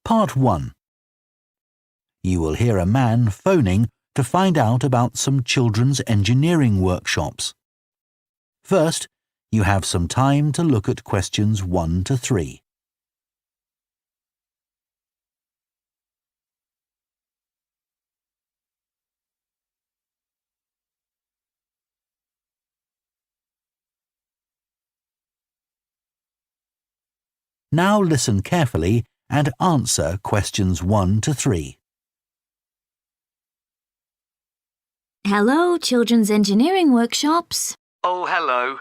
Part 1. You will hear a man phoning to find out about some children's engineering workshops. First, you have some time to look at questions 1 to 3. Now listen carefully and answer questions 1 to 3. Hello, Children's Engineering Workshops. Oh, hello.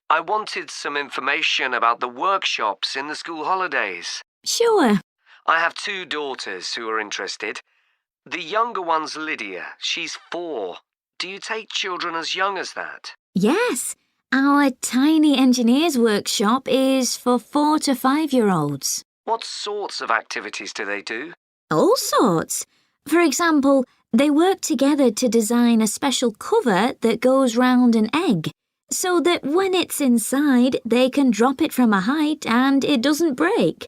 I wanted some information about the workshops in the school holidays. Sure. I have 2 daughters who are interested. The younger one's Lydia. She's 4. Do you take children as young as that? Yes, our Tiny Engineers Workshop is for 4 to 5-year-olds. What sorts of activities do they do? All sorts. For example, they work together to design a special cover that goes round an egg, so that when it's inside, they can drop it from a height and it doesn't break.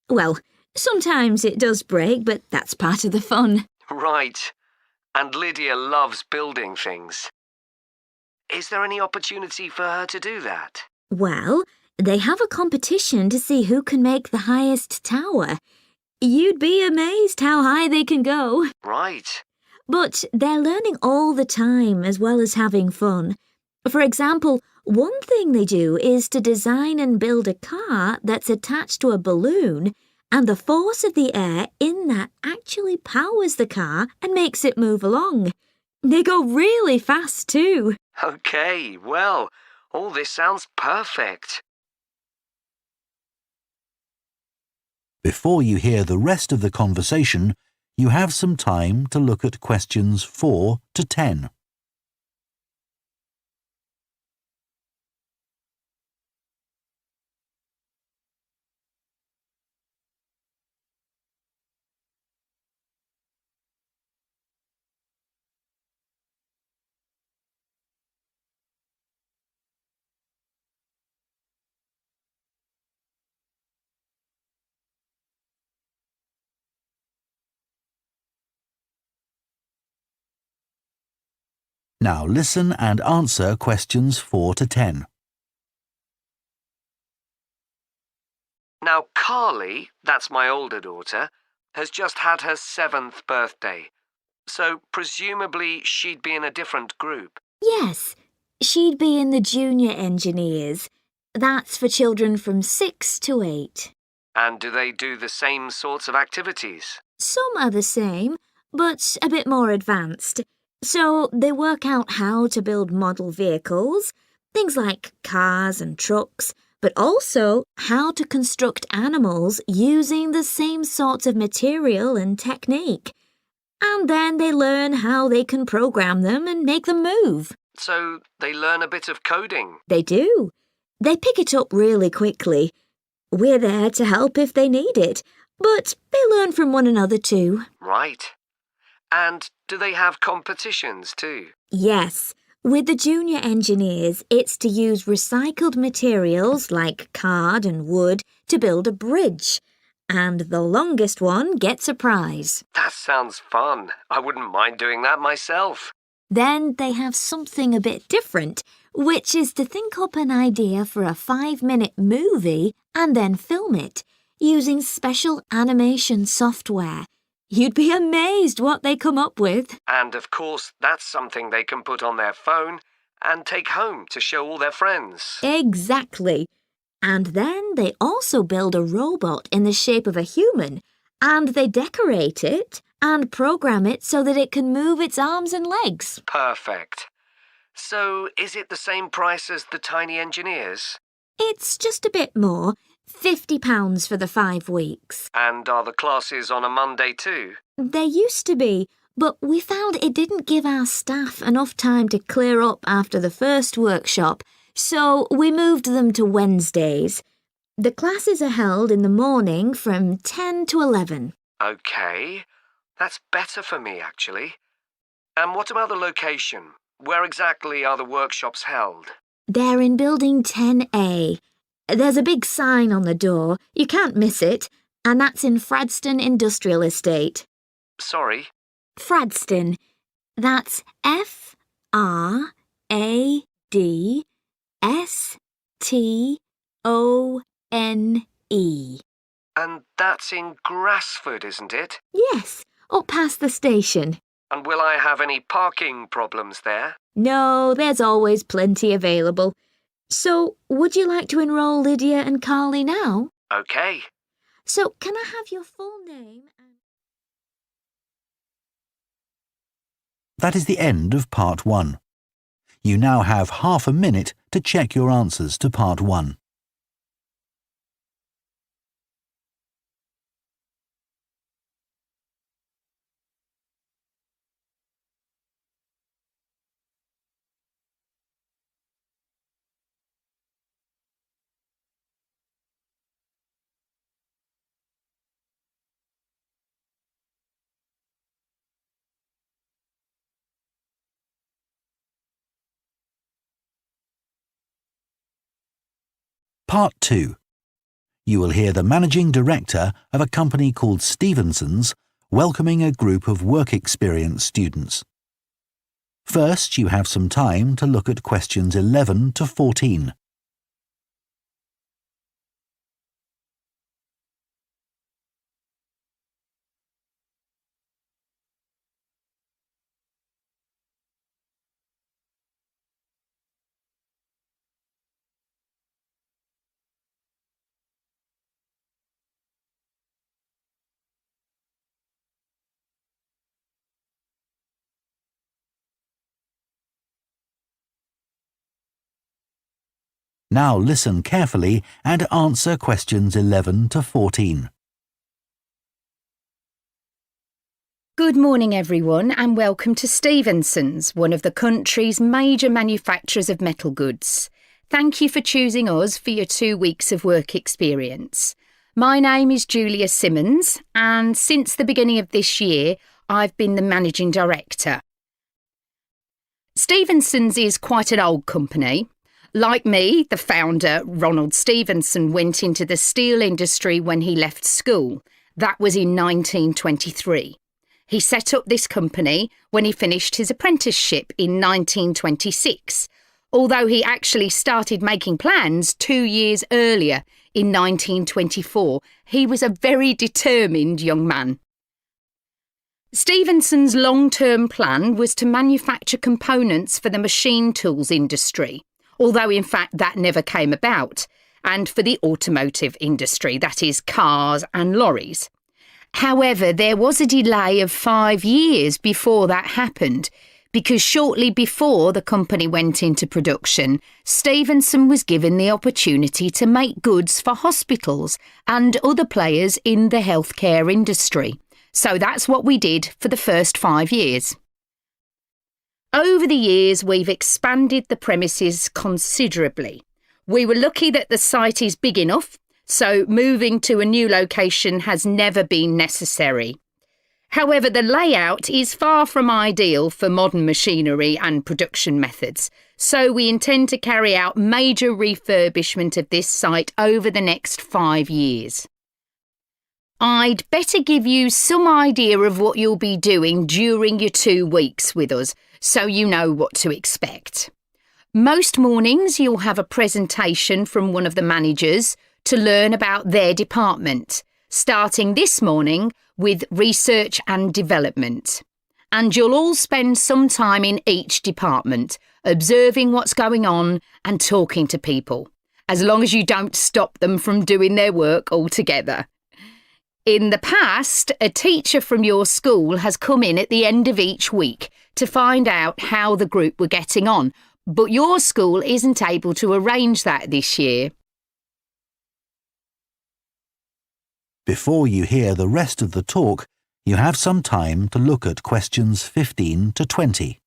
Well, sometimes it does break, but that's part of the fun. Right. And Lydia loves building things. Is there any opportunity for her to do that? Well, they have a competition to see who can make the highest tower. You'd be amazed how high they can go. Right. But they're learning all the time as well as having fun. For example, one thing they do is to design and build a car that's attached to a balloon, and the force of the air in that actually powers the car and makes it move along. They go really fast too. Okay, well, all this sounds perfect. Before you hear the rest of the conversation, you have some time to look at questions 4 to 10. Now listen and answer questions 4 to 10. Now, Carly, that's my older daughter, has just had her 7th birthday. So presumably she'd be in a different group. Yes, she'd be in the Junior Engineers. That's for children from 6 to 8. And do they do the same sorts of activities? Some are the same, but a bit more advanced. So they work out how to build model vehicles, things like cars and trucks, but also how to construct animals using the same sorts of material and technique. And then they learn how they can program them and make them move. So they learn a bit of coding. They do. They pick it up really quickly. We're there to help if they need it, but they learn from one another too. Right. And do they have competitions too? Yes. With the Junior Engineers, it's to use recycled materials like card and wood to build a bridge. And the longest one gets a prize. That sounds fun. I wouldn't mind doing that myself. Then they have something a bit different, which is to think up an idea for a 5-minute movie and then film it, using special animation software. You'd be amazed what they come up with. And of course, that's something they can put on their phone and take home to show all their friends. Exactly. And then they also build a robot in the shape of a human, and they decorate it and program it so that it can move its arms and legs. Perfect. So is it the same price as the Tiny Engineers? It's just a bit more. £50 for the 5 weeks. And are the classes on a Monday too? They used to be, but we found it didn't give our staff enough time to clear up after the first workshop, so we moved them to Wednesdays. The classes are held in the morning from 10 to 11. Okay, that's better for me actually. And what about the location? Where exactly are the workshops held? They're in Building 10A. There's a big sign on the door. You can't miss it. and that's in Fradston Industrial Estate. Sorry. Fradston. That's Fradston. And that's in Grassford, isn't it? Yes, up past the station. And will I have any parking problems there? No, there's always plenty available. So, would you like to enrol Lydia and Carly now? OK. So, can I have your full name and... That is the end of Part 1. You now have half a minute to check your answers to Part 1. Part 2. You will hear the managing director of a company called Stevenson's welcoming a group of work experience students. First, you have some time to look at questions 11 to 14. Now listen carefully and answer questions 11 to 14. Good morning everyone and welcome to Stevenson's, one of the country's major manufacturers of metal goods. Thank you for choosing us for your 2 weeks of work experience. My name is Julia Simmons and since the beginning of this year I've been the managing director. Stevenson's is quite an old company. Like me, the founder, Ronald Stevenson, went into the steel industry when he left school. That was in 1923. He set up this company when he finished his apprenticeship in 1926, although he actually started making plans 2 years earlier in 1924. He was a very determined young man. Stevenson's long-term plan was to manufacture components for the machine tools industry, although in fact that never came about, and for the automotive industry, that is cars and lorries. However, there was a delay of 5 years before that happened, because shortly before the company went into production, Stevenson was given the opportunity to make goods for hospitals and other players in the healthcare industry. So that's what we did for the first 5 years. Over the years, we've expanded the premises considerably. We were lucky that the site is big enough, so moving to a new location has never been necessary. However, the layout is far from ideal for modern machinery and production methods, so we intend to carry out major refurbishment of this site over the next 5 years. I'd better give you some idea of what you'll be doing during your 2 weeks with us, so you know what to expect. Most mornings you'll have a presentation from one of the managers to learn about their department, starting this morning with research and development. And you'll all spend some time in each department, observing what's going on and talking to people, as long as you don't stop them from doing their work altogether. In the past, a teacher from your school has come in at the end of each week to find out how the group were getting on, but your school isn't able to arrange that this year. Before you hear the rest of the talk, you have some time to look at questions 15 to 20.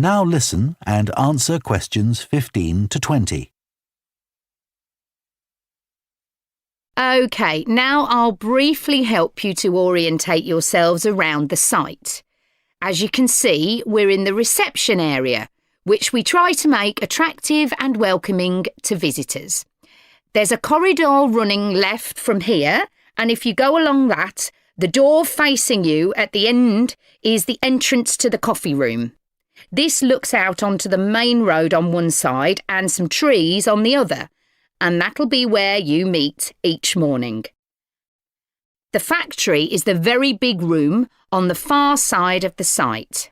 Now listen and answer questions 15 to 20. OK, now I'll briefly help you to orientate yourselves around the site. As you can see, we're in the reception area, which we try to make attractive and welcoming to visitors. There's a corridor running left from here, and if you go along that, the door facing you at the end is the entrance to the coffee room. This looks out onto the main road on one side and some trees on the other, and that'll be where you meet each morning. The factory is the very big room on the far side of the site.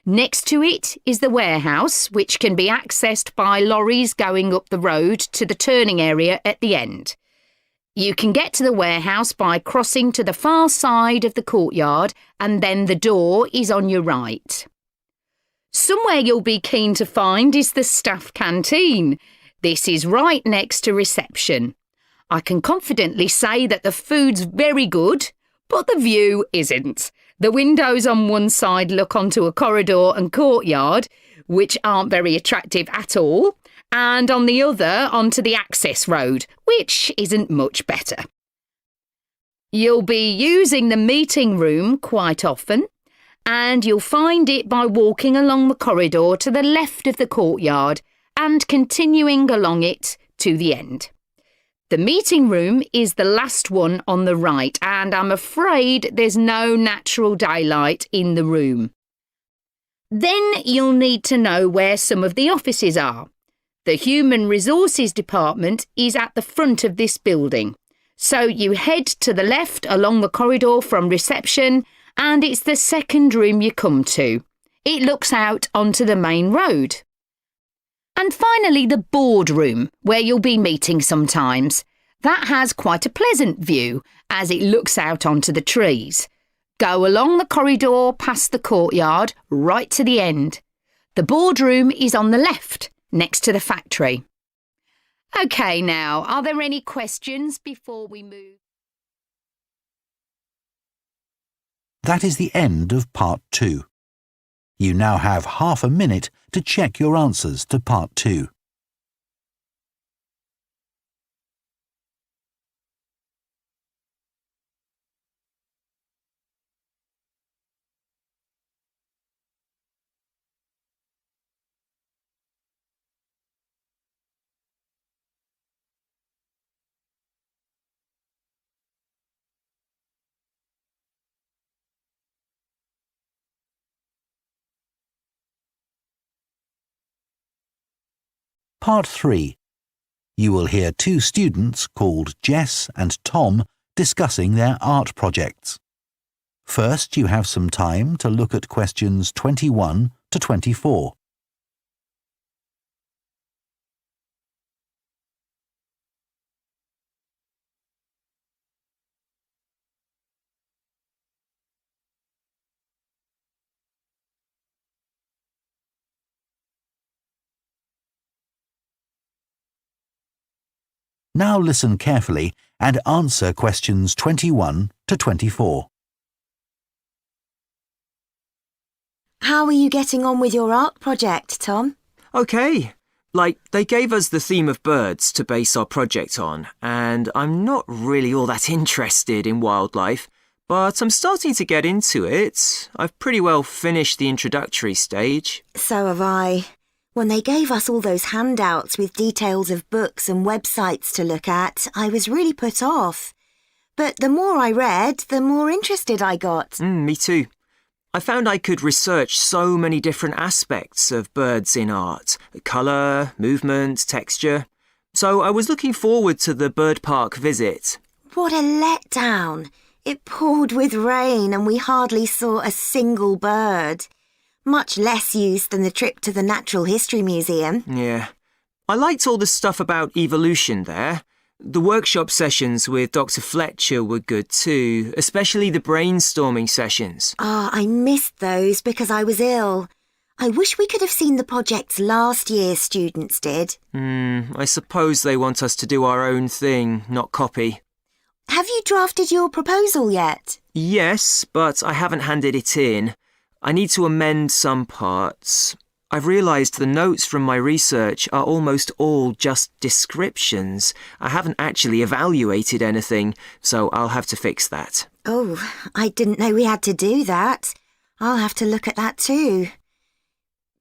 Next to it is the warehouse, which can be accessed by lorries going up the road to the turning area at the end. You can get to the warehouse by crossing to the far side of the courtyard, and then the door is on your right. Somewhere you'll be keen to find is the staff canteen. This is right next to reception. I can confidently say that the food's very good, but the view isn't. The windows on one side look onto a corridor and courtyard, which aren't very attractive at all, and on the other onto the access road, which isn't much better. You'll be using the meeting room quite often, and you'll find it by walking along the corridor to the left of the courtyard and continuing along it to the end. The meeting room is the last one on the right, and I'm afraid there's no natural daylight in the room. Then you'll need to know where some of the offices are. The Human Resources Department is at the front of this building, so you head to the left along the corridor from reception, and it's the second room you come to. It looks out onto the main road. And finally, the boardroom, where you'll be meeting sometimes. That has quite a pleasant view, as it looks out onto the trees. Go along the corridor past the courtyard, right to the end. The boardroom is on the left, next to the factory. OK, now, are there any questions before we move? That is the end of part 2. You now have half a minute to check your answers to part 2. Part 3. You will hear 2 students called Jess and Tom discussing their art projects. First, you have some time to look at questions 21 to 24. Now listen carefully and answer questions 21 to 24. How are you getting on with your art project, Tom? OK. They gave us the theme of birds to base our project on, and I'm not really all that interested in wildlife, but I'm starting to get into it. I've pretty well finished the introductory stage. So have I. When they gave us all those handouts with details of books and websites to look at, I was really put off. But the more I read, the more interested I got. Me too. I found I could research so many different aspects of birds in art. Colour, movement, texture. So I was looking forward to the bird park visit. What a letdown. It poured with rain and we hardly saw a single bird. Much less use than the trip to the Natural History Museum. Yeah. I liked all the stuff about evolution there. The workshop sessions with Dr. Fletcher were good too, especially the brainstorming sessions. I missed those because I was ill. I wish we could have seen the projects last year's students did. I suppose they want us to do our own thing, not copy. Have you drafted your proposal yet? Yes, but I haven't handed it in. I need to amend some parts. I've realised the notes from my research are almost all just descriptions. I haven't actually evaluated anything, so I'll have to fix that. Oh, I didn't know we had to do that. I'll have to look at that too.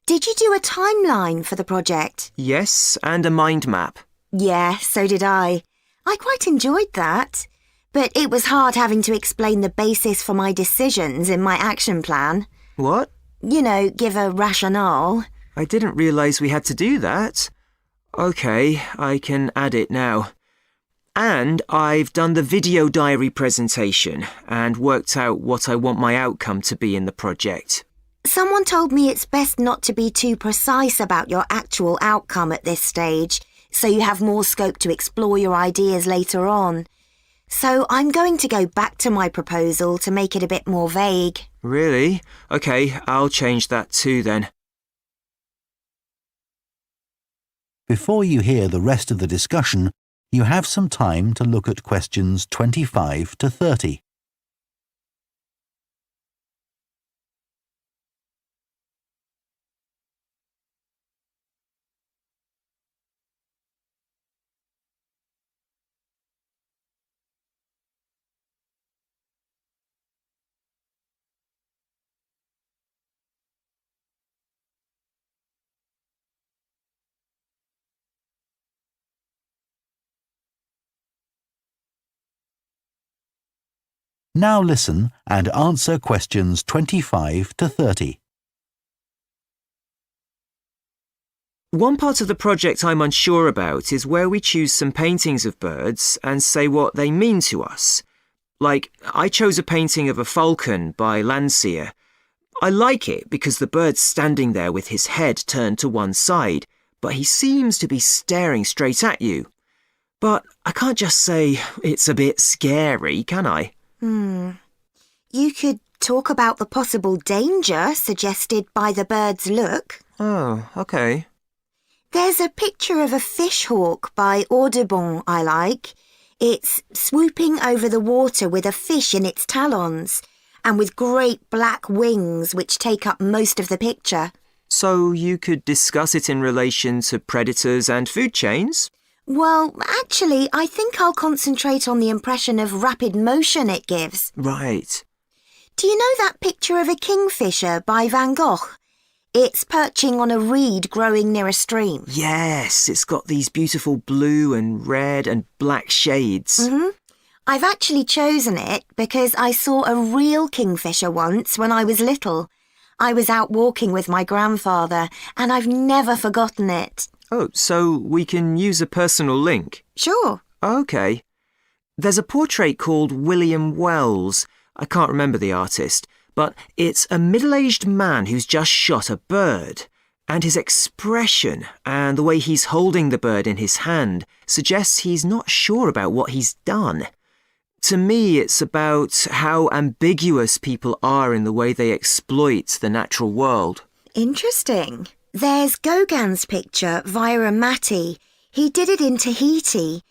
Did you do a timeline for the project? Yes, and a mind map. Yeah, so did I. I quite enjoyed that. But it was hard having to explain the basis for my decisions in my action plan. What? You know, give a rationale. I didn't realise we had to do that. OK, I can add it now. And I've done the video diary presentation and worked out what I want my outcome to be in the project. Someone told me it's best not to be too precise about your actual outcome at this stage, so you have more scope to explore your ideas later on. So I'm going to go back to my proposal to make it a bit more vague. Really? OK, I'll change that too then. Before you hear the rest of the discussion, you have some time to look at questions 25 to 30. Now listen and answer questions 25 to 30. One part of the project I'm unsure about is where we choose some paintings of birds and say what they mean to us. Like, I chose a painting of a falcon by Landseer. I like it because the bird's standing there with his head turned to one side, but he seems to be staring straight at you. But I can't just say it's a bit scary, can I? You could talk about the possible danger suggested by the bird's look. Oh, OK. There's a picture of a fish hawk by Audubon I like. It's swooping over the water with a fish in its talons and with great black wings which take up most of the picture. So you could discuss it in relation to predators and food chains? Well, actually, I think I'll concentrate on the impression of rapid motion it gives. Right. Do you know that picture of a kingfisher by Van Gogh? It's perching on a reed growing near a stream. Yes, it's got these beautiful blue and red and black shades. I've actually chosen it because I saw a real kingfisher once when I was little. I was out walking with my grandfather and I've never forgotten it. Oh, so we can use a personal link? Sure. OK. There's a portrait called William Wells. I can't remember the artist, but it's a middle-aged man who's just shot a bird. And his expression and the way he's holding the bird in his hand suggests he's not sure about what he's done. To me, it's about how ambiguous people are in the way they exploit the natural world. Interesting. There's Gauguin's picture via a Matty. He did it in Tahiti.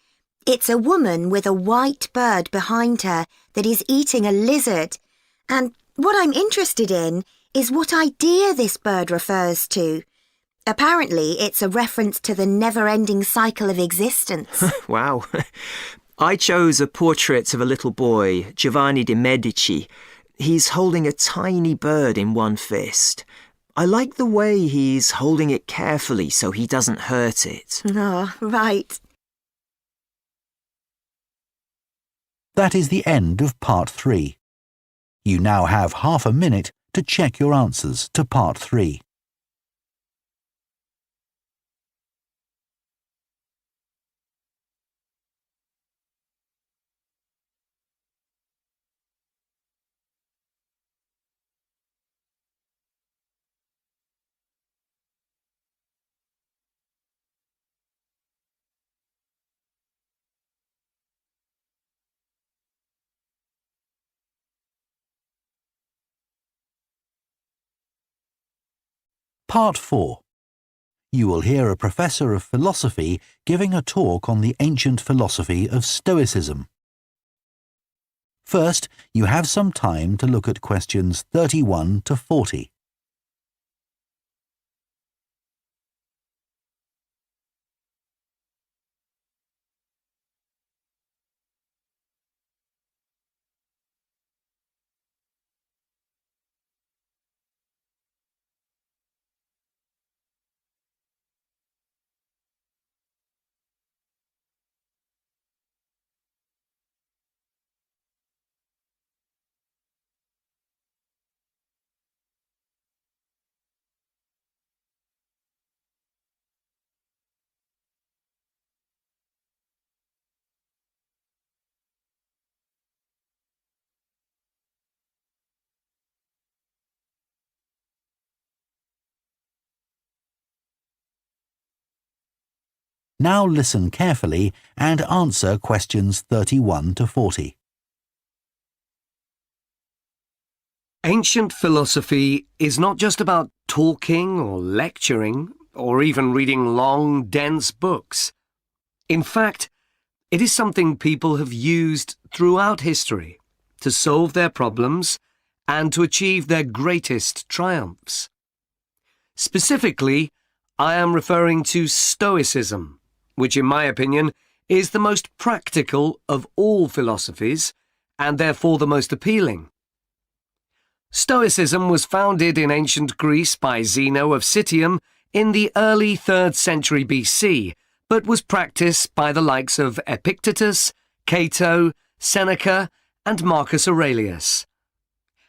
It's a woman with a white bird behind her that is eating a lizard. And what I'm interested in is what idea this bird refers to. Apparently, it's a reference to the never-ending cycle of existence. Wow. I chose a portrait of a little boy, Giovanni de' Medici. He's holding a tiny bird in one fist. I like the way he's holding it carefully so he doesn't hurt it. Oh, right. That is the end of part 3. You now have half a minute to check your answers to part 3. Part 4. You will hear a professor of philosophy giving a talk on the ancient philosophy of Stoicism. First, you have some time to look at questions 31 to 40. Now listen carefully and answer questions 31 to 40. Ancient philosophy is not just about talking or lecturing or even reading long, dense books. In fact, it is something people have used throughout history to solve their problems and to achieve their greatest triumphs. Specifically, I am referring to Stoicism, which in my opinion is the most practical of all philosophies and therefore the most appealing. Stoicism was founded in ancient Greece by Zeno of Citium in the early 3rd century BC, but was practiced by the likes of Epictetus, Cato, Seneca, and Marcus Aurelius.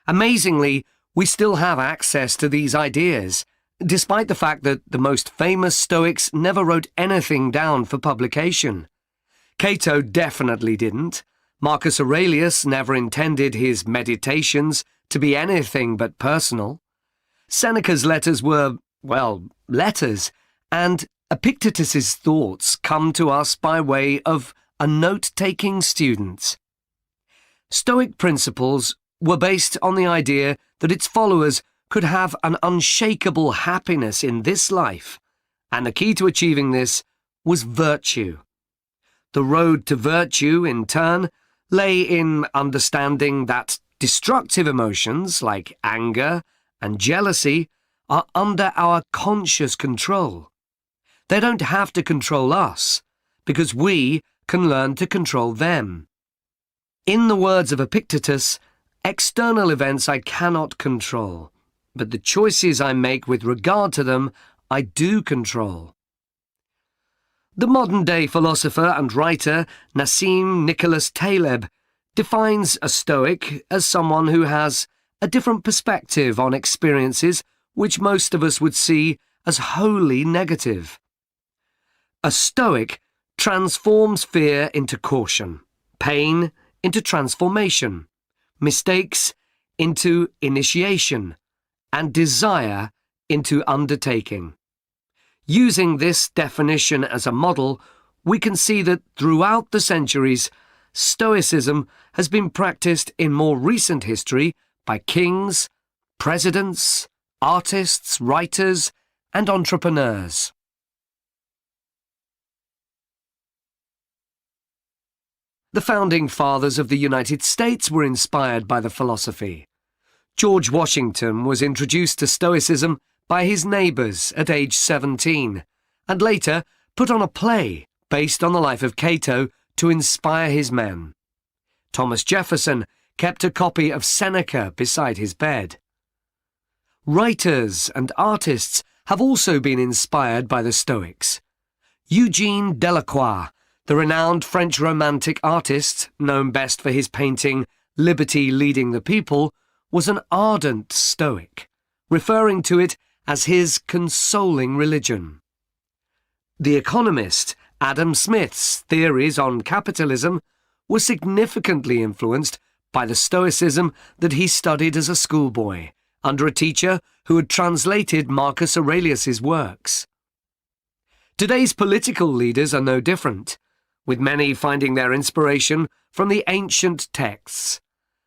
Amazingly, we still have access to these ideas, despite the fact that the most famous Stoics never wrote anything down for publication. Cato definitely didn't. Marcus Aurelius never intended his meditations to be anything but personal. Seneca's letters were, well, letters, and Epictetus's thoughts come to us by way of a note-taking student. Stoic principles were based on the idea that its followers could have an unshakable happiness in this life, and the key to achieving this was virtue. The road to virtue, in turn, lay in understanding that destructive emotions like anger and jealousy are under our conscious control. They don't have to control us, because we can learn to control them. In the words of Epictetus, external events I cannot control, but the choices I make with regard to them I do control. The modern-day philosopher and writer Nassim Nicholas Taleb defines a Stoic as someone who has a different perspective on experiences which most of us would see as wholly negative. A Stoic transforms fear into caution, pain into transformation, mistakes into initiation, and desire into undertaking. Using this definition as a model, we can see that throughout the centuries, Stoicism has been practiced in more recent history by kings, presidents, artists, writers, and entrepreneurs. The founding fathers of the United States were inspired by the philosophy. George Washington was introduced to Stoicism by his neighbours at age 17, and later put on a play based on the life of Cato to inspire his men. Thomas Jefferson kept a copy of Seneca beside his bed. Writers and artists have also been inspired by the Stoics. Eugene Delacroix, the renowned French Romantic artist, known best for his painting Liberty Leading the People, was an ardent Stoic, referring to it as his consoling religion. The economist Adam Smith's theories on capitalism were significantly influenced by the Stoicism that he studied as a schoolboy, under a teacher who had translated Marcus Aurelius's works. Today's political leaders are no different, with many finding their inspiration from the ancient texts.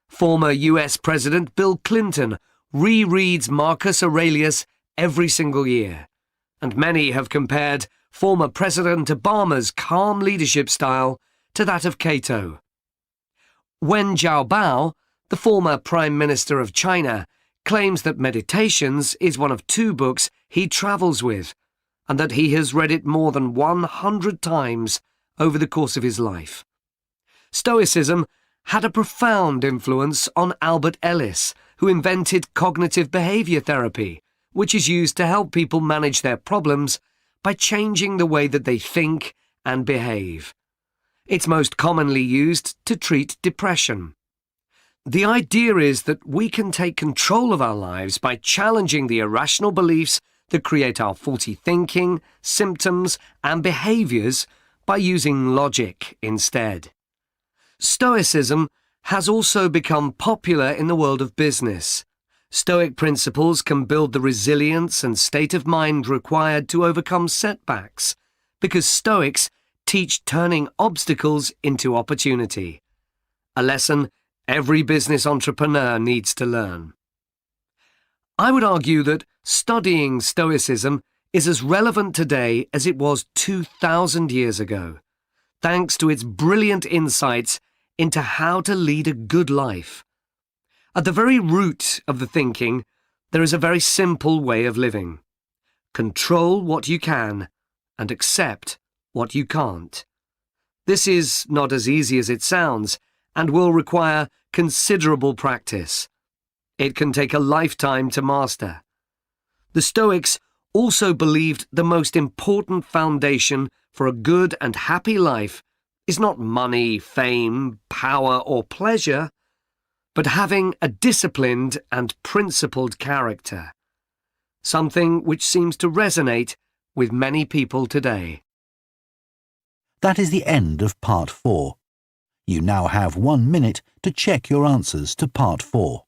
Former US President Bill Clinton rereads Marcus Aurelius every single year, and many have compared former President Obama's calm leadership style to that of Cato. Wen Jiabao, the former Prime Minister of China, claims that Meditations is one of 2 books he travels with, and that he has read it more than 100 times over the course of his life. Stoicism had a profound influence on Albert Ellis, who invented cognitive behavior therapy, which is used to help people manage their problems by changing the way that they think and behave. It's most commonly used to treat depression. The idea is that we can take control of our lives by challenging the irrational beliefs that create our faulty thinking, symptoms, and behaviors by using logic instead. Stoicism has also become popular in the world of business. Stoic principles can build the resilience and state of mind required to overcome setbacks, because Stoics teach turning obstacles into opportunity, a lesson every business entrepreneur needs to learn. I would argue that studying Stoicism is as relevant today as it was 2,000 years ago, thanks to its brilliant insights into how to lead a good life. At the very root of the thinking, there is a very simple way of living. Control what you can and accept what you can't. This is not as easy as it sounds and will require considerable practice. It can take a lifetime to master. The Stoics also believed the most important foundation for a good and happy life is not money, fame, power, or pleasure, but having a disciplined and principled character, something which seems to resonate with many people today. That is the end of Part 4. You now have 1 minute to check your answers to Part 4.